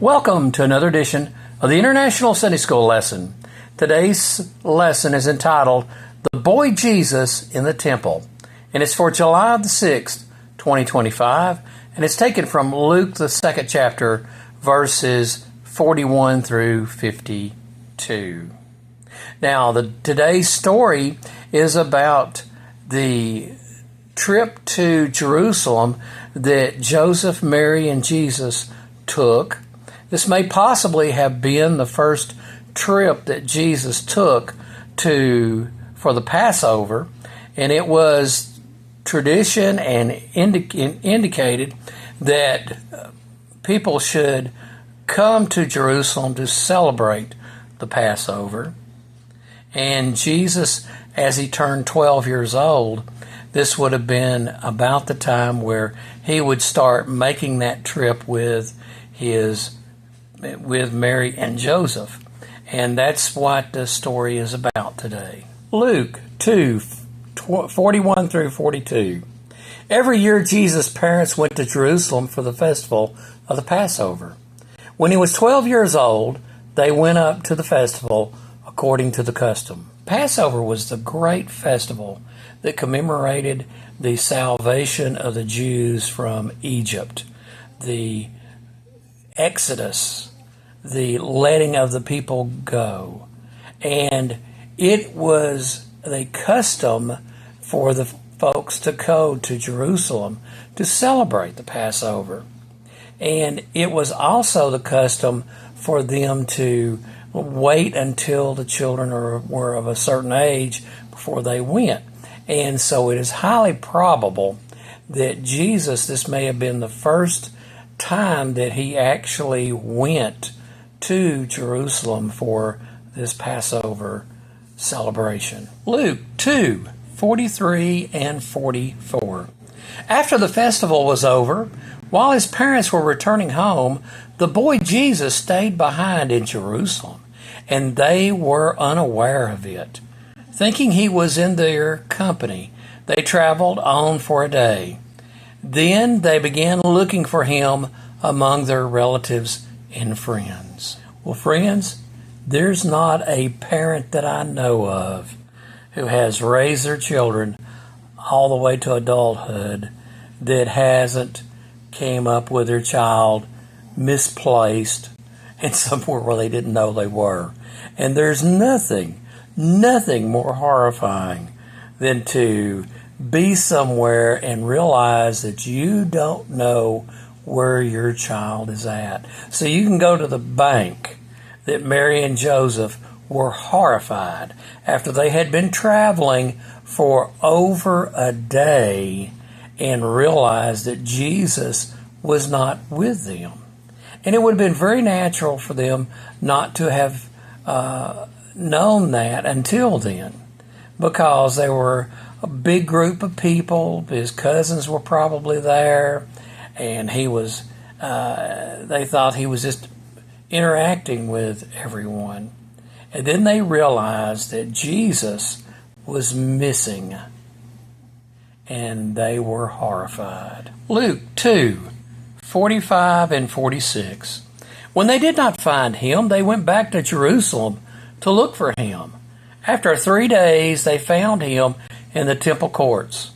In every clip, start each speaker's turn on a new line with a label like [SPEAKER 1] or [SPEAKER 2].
[SPEAKER 1] Welcome to another edition of the International Sunday School lesson. Today's lesson is entitled, The Boy Jesus in the Temple, and it's for July the 6th, 2025, and it's taken from Luke, the 2nd chapter, verses 41 through 52. Now, today's story is about the trip to Jerusalem that Joseph, Mary, and Jesus took. This may possibly have been the first trip that Jesus took for the Passover, and it was tradition and indicated that people should come to Jerusalem to celebrate the Passover. And Jesus, as he turned 12 years old, this would have been about the time where he would start making that trip with Mary and Joseph. And that's what the story is about today. Luke 2:41 through 42. Every year Jesus' parents went to Jerusalem for the festival of the Passover. When he was 12 years old, they went up to the festival according to the custom. Passover was the great festival that commemorated the salvation of the Jews from Egypt, the Exodus, the letting of the people go. And it was the custom for the folks to go to Jerusalem to celebrate the Passover. And it was also the custom for them to wait until the children were of a certain age before they went. And so it is highly probable that Jesus, this may have been the first time that he actually went to Jerusalem for this Passover celebration. Luke 2:43 and 44. After the festival was over, while his parents were returning home, the boy Jesus stayed behind in Jerusalem, and they were unaware of it. Thinking he was in their company, they traveled on for a day. Then they began looking for him among their relatives and friends. Well, friends, there's not a parent that I know of who has raised their children all the way to adulthood that hasn't came up with their child misplaced and somewhere where they didn't know they were. And there's nothing more horrifying than to be somewhere and realize that you don't know where your child is at. So you can go to the bank that Mary and Joseph were horrified after they had been traveling for over a day and realized that Jesus was not with them. And it would have been very natural for them not to have known that until then, because they were a big group of people. His cousins were probably there, and they thought he was just interacting with everyone. And then they realized that Jesus was missing, and they were horrified. Luke 2:45 and 46. When they did not find him, they went back to Jerusalem to look for him. After 3 days, they found him in the temple courts,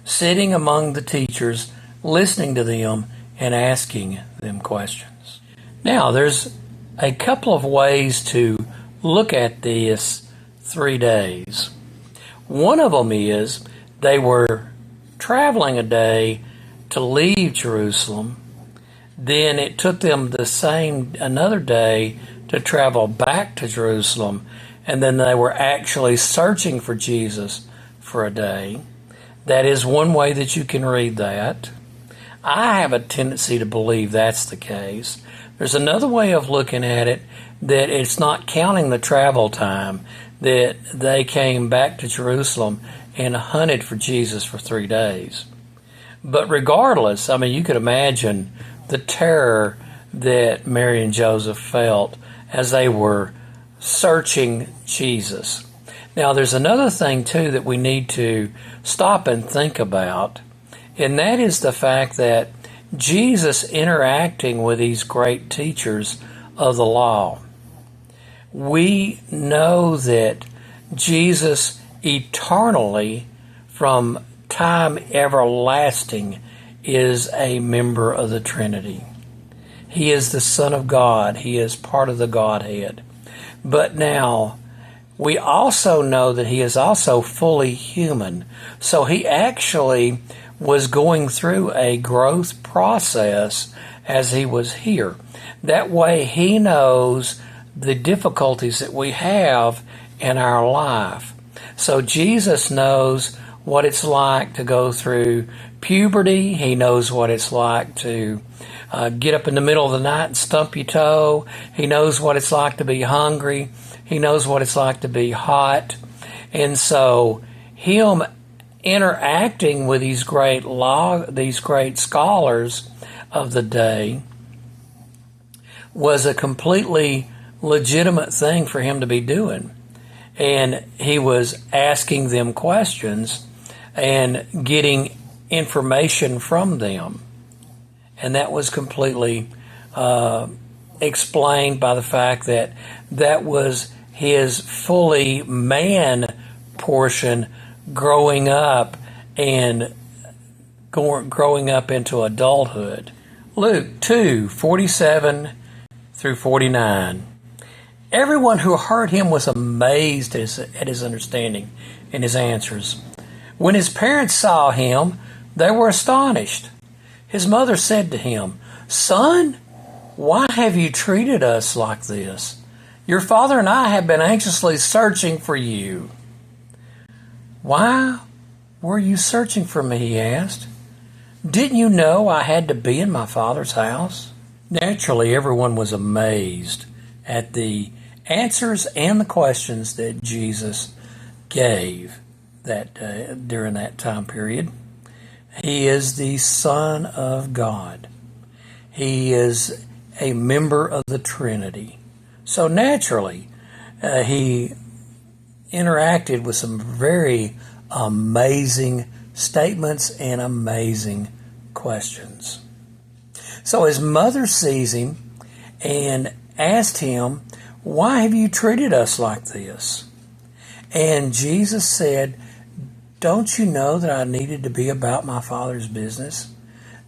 [SPEAKER 1] sitting among the teachers, listening to them and asking them questions. Now, there's a couple of ways to look at this 3 days. One of them is they were traveling a day to leave Jerusalem. Then it took them another day to travel back to Jerusalem, and then they were actually searching for Jesus for a day. That is one way that you can read that. I have a tendency to believe that's the case. There's another way of looking at it, that it's not counting the travel time, that they came back to Jerusalem and hunted for Jesus for 3 days. But regardless, you could imagine the terror that Mary and Joseph felt as they were searching Jesus. Now, there's another thing, too, that we need to stop and think about, and that is the fact that Jesus interacting with these great teachers of the law. We know that Jesus eternally, from time everlasting, is a member of the Trinity. He is the Son of God. He is part of the Godhead. But now, we also know that he is also fully human. So he actually was going through a growth process as he was here. That way he knows the difficulties that we have in our life. So Jesus knows what it's like to go through puberty. He knows what it's like to get up in the middle of the night and stump your toe. He knows what it's like to be hungry. He knows what it's like to be hot. And so him interacting with these great scholars of the day was a completely legitimate thing for him to be doing. And he was asking them questions and getting information from them. And that was completely explained by the fact that that was his fully man portion growing up and growing up into adulthood. Luke 2:47 through 49. Everyone who heard him was amazed at his understanding and his answers. When his parents saw him, they were astonished. His mother said to him, "Son, why have you treated us like this? Your father and I have been anxiously searching for you." "Why were you searching for me?" he asked. "Didn't you know I had to be in my father's house?" Naturally, everyone was amazed at the answers and the questions that Jesus gave during that time period. He is the Son of God. He is a member of the Trinity. So naturally, he interacted with some very amazing statements and amazing questions. So his mother sees him and asked him, "Why have you treated us like this?" And Jesus said, "Don't you know that I needed to be about my Father's business?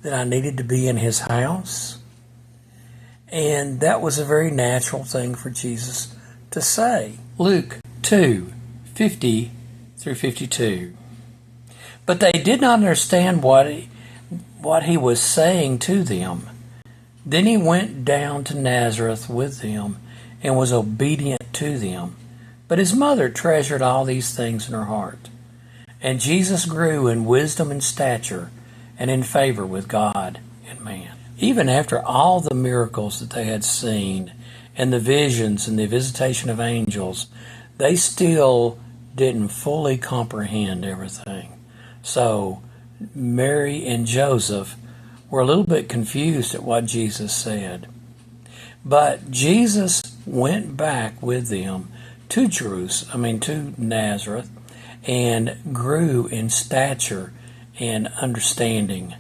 [SPEAKER 1] That I needed to be in his house?" And that was a very natural thing for Jesus to say. Luke 2:50 through 52. But they did not understand what he was saying to them. Then he went down to Nazareth with them and was obedient to them. But his mother treasured all these things in her heart. And Jesus grew in wisdom and stature and in favor with God and man. Even after all the miracles that they had seen and the visions and the visitation of angels, they still didn't fully comprehend everything. So Mary and Joseph were a little bit confused at what Jesus said. But Jesus went back with them to to Nazareth, and grew in stature and understanding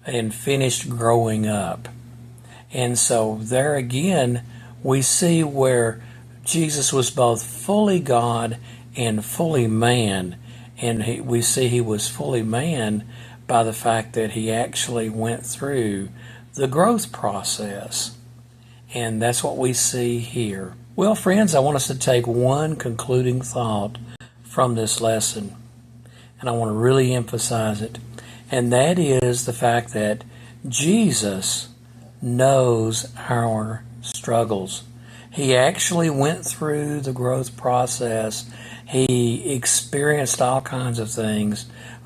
[SPEAKER 1] and finished growing up. And so there again, we see where Jesus was both fully God and fully man. And we see he was fully man by the fact that he actually went through the growth process. And that's what we see here. Well, friends, I want us to take one concluding thought from this lesson, and I want to really emphasize it, and that is the fact that Jesus knows our struggles. He actually went through the growth process. He experienced all kinds of things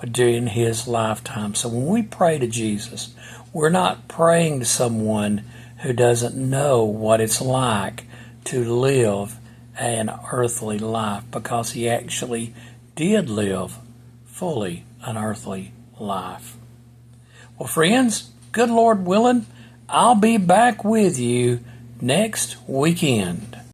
[SPEAKER 1] during his lifetime. So when we pray to Jesus, we're not praying to someone who doesn't know what it's like to live an earthly life, because he actually did live fully an earthly life. Well, friends, good Lord willing, I'll be back with you next weekend.